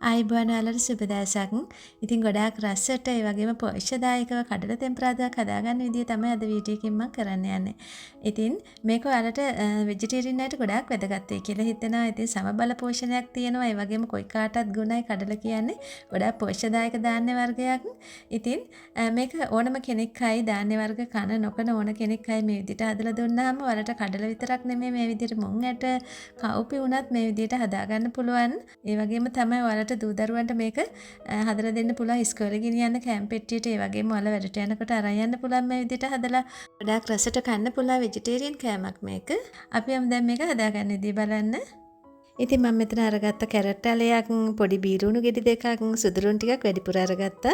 ආයිබෝන් වලට සුබ දවසක්. ඉතින් ගොඩාක් රසට ඒ වගේම පෝෂ්‍යදායකව කඩල තෙම්පරාදුවක් හදාගන්න විදිය තමයි අද වීඩියෝ එකකින් මම කරන්න යන්නේ. ඉතින් මේක ඔයාලට වෙජිටේරියන් අයට ගොඩාක් වැදගත් වෙයි කියලා හිතෙනවා. ඉතින් සමබල පෝෂණයක් තියෙනවා. ඒ වගේම කොයි කාටත් ගුණයි කඩල කියන්නේ. ගොඩාක් පෝෂ්‍යදායක ධාන්‍ය වර්ගයක්. ඉතින් මේක ඕනම කෙනෙක් හයි ධාන්‍ය වර්ග කන නොකන ඕන කෙනෙක් හයි මේ විදිහට හදලා දුන්නාම ඔයාලට කඩල විතරක් නෙමෙයි මේ විදිහට මුං ඇට කව්පි වුණත් මේ විදිහට හදාගන්න පුළුවන්. ඒ වගේම තමයි ඔයාලට දූ දරුවන්ට මේක හදලා දෙන්න පුළුවන් ඉස්කෝලේ ගෙනියන්න කැම්ප් පෙට්ටියට ඒ වගේම ඔයාලා වැඩට යනකොට අරන් යන්න පුළුවන් මේ විදිහට හදලා ගොඩාක් රසට කන්න පුළුවන් වෙජිටේරියන් කෑමක් මේක. අපි යමු දැන් මේක හදාගන්න විදිය බලන්න. ඉතින් මම මෙතන අරගත්ත කැරට් ඇලයක් පොඩි බීරුණු ගෙඩි දෙකක් සුදුරුණු ටිකක් වැඩිපුර අරගත්තා.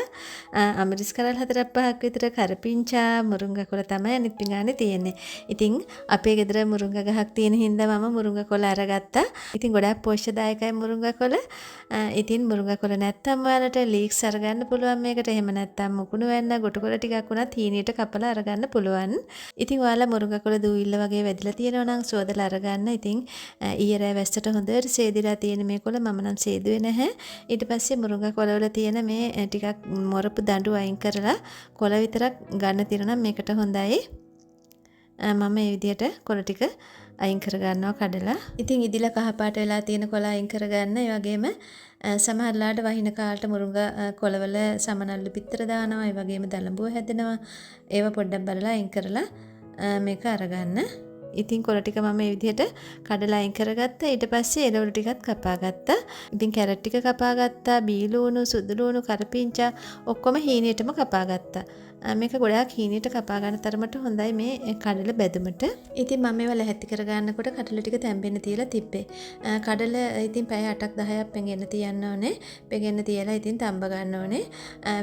අමරිස් කරල් 4-5ක් විතර කරපිංචා මුරුංගා කොළ තමයි අනිත් පිඟානේ තියෙන්නේ. ඉතින් අපේ ගෙදර මුරුංගා ගහක් තියෙන හින්දා මම මුරුංගා කොළ අරගත්තා. ඉතින් ගොඩාක් පෝෂ්‍යදායකයි මුරුංගා කොළ. ඉතින් මුරුංගා කොළ නැත්තම් ඔයාලට ලීක්ස් අරගන්න පුළුවන් මේකට. එහෙම නැත්තම් මුකුණු වෙන්න ගොටු කොළ ටිකක් උනත් හීනියට කපලා අරගන්න පුළුවන්. ඉතින් ඔයාලා මුරුංගා කොළ දූවිල්ල වගේ වැදිලා තියෙනවා නම් සෝදලා අරගන්න. ඉතින් ඊයේ රෑ වැස්සට හොඳට සේදිලා තියෙන මේ කොළ මම නම් සේදුවේ නැහැ. ඊට පස්සේ මුරුංගා කොළවල තියෙන මේ ටිකක් මොරපු දඬු අයින් කරලා කොළ විතරක් ගන්න තියෙනවා නම් මේකට හොඳයි. මම මේ විදිහට කොළ ටික අයින් කර ගන්නවා කඩලා. ඉතින් ඉදිලා කහ පාට වෙලා තියෙන කොළ අයින් කර ගන්න. ඒ වගේම සමහරලාට වහින කාලට මුරුංගා කොළවල සමනල්ලු පිටර දානවා. ඒ වගේම දලඹුව හැදෙනවා. ඒව පොඩ්ඩක් බලලා අයින් කරලා මේක අරගන්න. ඉතින් කොළ ටික මම මේ විදිහට කඩලා අයින් කරගත්තා. ඊට පස්සේ එළවලු ටිකත් කපා ගත්තා. ඉතින් කැරට් ටික කපා ගත්තා. බීලුණු, සුදුලුණු, කරපිංචා ඔක්කොම හීනියටම කපා ගත්තා. මේක ගොඩාක් හීනියට කපා ගන්න තරමට හොඳයි මේ කඩල බැදුමට. ඉතින් මම මේවා ලැහැත්ති කර ගන්නකොට කඩල ටික තැම්බෙන්න තියලා තිබ්බේ. කඩල ඉතින් පැය 8ක් 10ක් පෙඟෙන්න තියන්න ඕනේ. පෙඟෙන්න තියලා ඉතින් තම්බ ගන්න ඕනේ.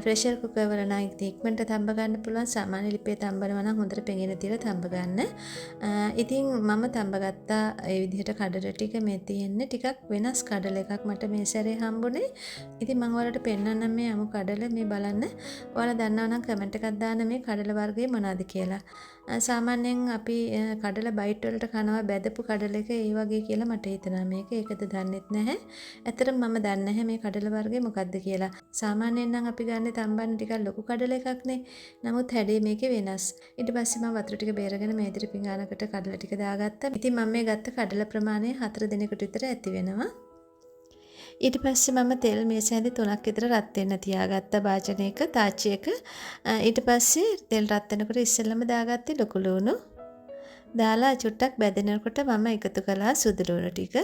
ප්‍රෙෂර් කුකර් වල නම් ඉක්මනට තම්බ ගන්න පුළුවන්. සාමාන්‍ය ලිපේ තම්බනවා නම් හොඳට පෙඟෙන්න තියලා තම්බ ගන්න. ඉතින් මම තම්බගත්තා ඒ විදිහට කඩල ටික මේ තියෙන්නේ ටිකක් වෙනස් කඩල එකක් මට මේ සැරේ හම්බුනේ. ඉතින් මම ඔයාලට පෙන්නන්නම් මේ අමු කඩල මේ බලන්න. ඔයාලා දන්නවා නම් කමෙන්ට් එකක් දාන්න මේ කඩල වර්ගය මොනවද කියලා. සාමාන්‍යයෙන් අපි කඩල බයිට් වලට කනවා බැදපු කඩල එක ඒ වගේ කියලා මට හිතෙනවා මේක. ඒකද දන්නෙත් නැහැ. ඇත්තටම මම දන්නේ නැහැ මේ කඩල වර්ගය මොකක්ද කියලා. සාමාන්‍යයෙන් නම් අපි ගන්නේ තම්බන්න ටිකක් ලොකු කඩල එකක්නේ. නමුත් හැඩය මේකේ වෙනස්. ඊට පස්සේ මම වතුර ටික බේරගෙන මේ ඉදිරි පිඟානකට කඩල ටික දාගත්තා. ඉතින් මම මේ ගත්ත කඩල ප්‍රමාණය 4 දිනකට විතර ඇති වෙනවා. ඊට පස්සේ මම තෙල් මේස හැඳි 3ක් විතර රත් වෙන්න තියාගත්ත භාජනයක තාච්චියක. ඊට පස්සේ තෙල් රත් වෙනකොට ඉස්සෙල්ලම දාගත්තේ ලොකු ලුණු. දාලා චුට්ටක් බැදෙනකොට මම එකතු කළා සුදු ලුණු ටික.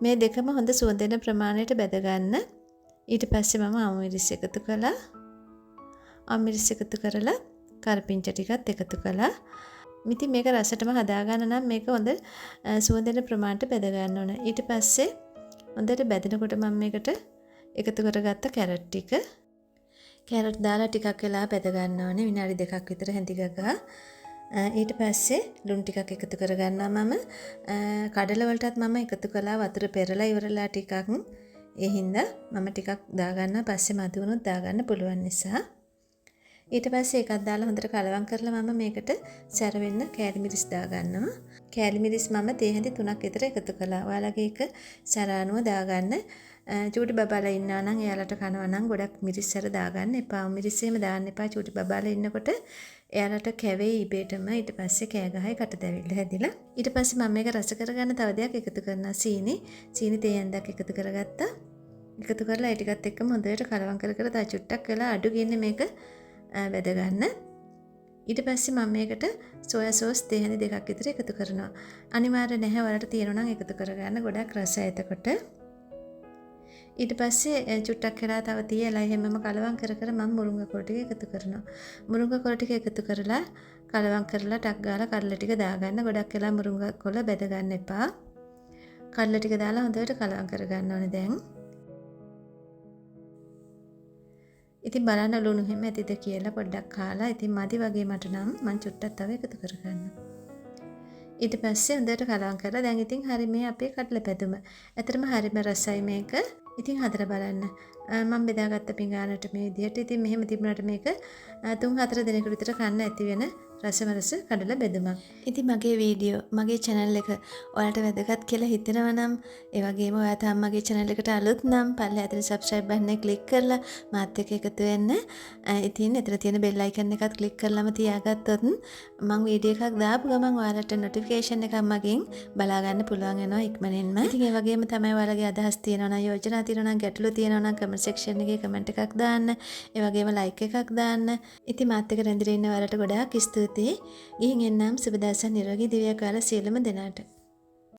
මේ දෙකම හොඳ සුවඳ එන ප්‍රමාණයට බැද ගන්න. ඊට පස්සේ මම අමුමිරිස් එකතු කළා. අමුමිරිස් එකතු කරලා කරපිංච ටිකත් එකතු කළා. ඉතින් මේක රසටම හදාගන්න නම් මේක හොඳ සුවඳ එන ප්‍රමාණයට බැද ගන්න ඕන. ඊට පස්සේ හොඳට බැදෙනකොට මම මේකට එකතු කරගත්ත කැරට් ටික. කැරට් දාලා ටිකක් වෙලා බැද ගන්න ඕනේ විනාඩි 2ක් විතර හැඳි ගගා. ඊට පස්සේ ලුණු ටිකක් එකතු කරගන්නවා මම. කඩල වලටත් මම එකතු කළා වතුර පෙරලා ඉවරලා ටිකක්. ඒ හින්දා මම ටිකක් දාගන්නවා පස්සේ මදි වුණොත් දාගන්න පුළුවන් නිසා. ඊට පස්සේ ඒකත් දාලා හොඳට කලවම් කරලා මම මේකට සැර වෙන්න කෑලි මිරිස් දාගන්නවා. කෑලි මිරිස් මම තේ හැඳි 3ක් විතර එකතු කළා. ඔයාලගේ එක සැර අනුව දාගන්න. චූටි බබාලා ඉන්නවා නම් එයාලට කනවා නම් ගොඩක් මිරිස් සැර දාගන්න එපා. මිරිස් එහෙම දාන්න එපා. චූටි බබාලා ඉන්නකොට එයාලට කැවෙයි ඉබේටම. ඊට පස්සේ කෑ ගහයි කට දැවිල්ල හැදිලා. ඊට පස්සේ මම මේක රස කරගන්න තව දෙයක් එකතු කරනවා. සීනි තේ හැන්දක් එකතු කරගත්තා. එකතු කරලා ඒ ටිකත් එක්කම හොඳට කලවම් කර තව චුට්ටක් වෙලා අඩු ගින්නේ මේක වැද ගන්න. ඊට පස්සේ මම මේකට සෝයා සෝස් තේ හැඳි 2ක් විතර එකතු කරනවා. අනිවාර්ය නැහැ වලට තියෙනවා නම් එකතු කරගන්න ගොඩක් රසයි එතකොට. ඊට පස්සේ චුට්ටක් වෙලා තව තියලා එහෙමම කලවම් කර මම මුරුංගා කොළ ටික එකතු කරනවා. මුරුංගා කොළ ටික එකතු කරලා කලවම් කරලා ටක් ගාලා කඩල ටික දාගන්න. ගොඩක් වෙලා මුරුංගා කොළ බැද ගන්න එපා. කඩල ටික දාලා හොඳට කලවම් කර ගන්න ඕනේ දැන්. ඉතින් බලන්න ලුණු හැම ඇතිද කියලා පොඩ්ඩක් කාලා. ඉතින් මදි වගේ මට නම් මං චුට්ටක් තව එකතු කරගන්නවා. ඊට පස්සේ හොඳට කලවම් කරලා දැන් ඉතින් හරි මේ අපේ කඩල පැදුම. ඇත්තටම හරිම රසයි මේක. ඉතින් හදලා බලන්න. මම බෙදාගත්ත පිඟානට මේ විදිහට. ඉතින් මෙහෙම තිබුණාට මේක 3-4 දිනකට විතර කන්න ඇති වෙන රසමරස කඩලා බෙදුමක්. ඉතින් මගේ වීඩියෝ මගේ channel එක ඔයාලට වැදගත් කියලා හිතෙනවා නම් ඒ වගේම ඔයා තාම මගේ channel එකට අලුත් නම් පල්ලෙහා තියෙන subscribe button එක click කරලා මාත් එක්ක එකතු වෙන්න. ඉතින් එතන තියෙන bell icon එකත් click කරලාම තියාගත්තොත් මම වීඩියෝ එකක් දාපු ගමන් ඔයාලට notification එකක් මගෙන් බලා ගන්න පුළුවන් වෙනවා ඉක්මනින්ම. ඉතින් ඒ වගේම තමයි ඔයාලගේ අදහස් තියෙනවා නම් යෝජනා තියෙනවා නම් ගැටලු තියෙනවා නම් comment section එකේ comment එකක් දාන්න. ඒ වගේම like එකක් දාන්න. ඉතින් මාත් එක්ක රැඳිලා ඉන්න ඔයාලට ගොඩාක් ස්තුතියි. ගිහින් එන්නම් සුබ දවසක් නිරෝගී දිවියක් ඔයාලා සියලුම දෙනාට.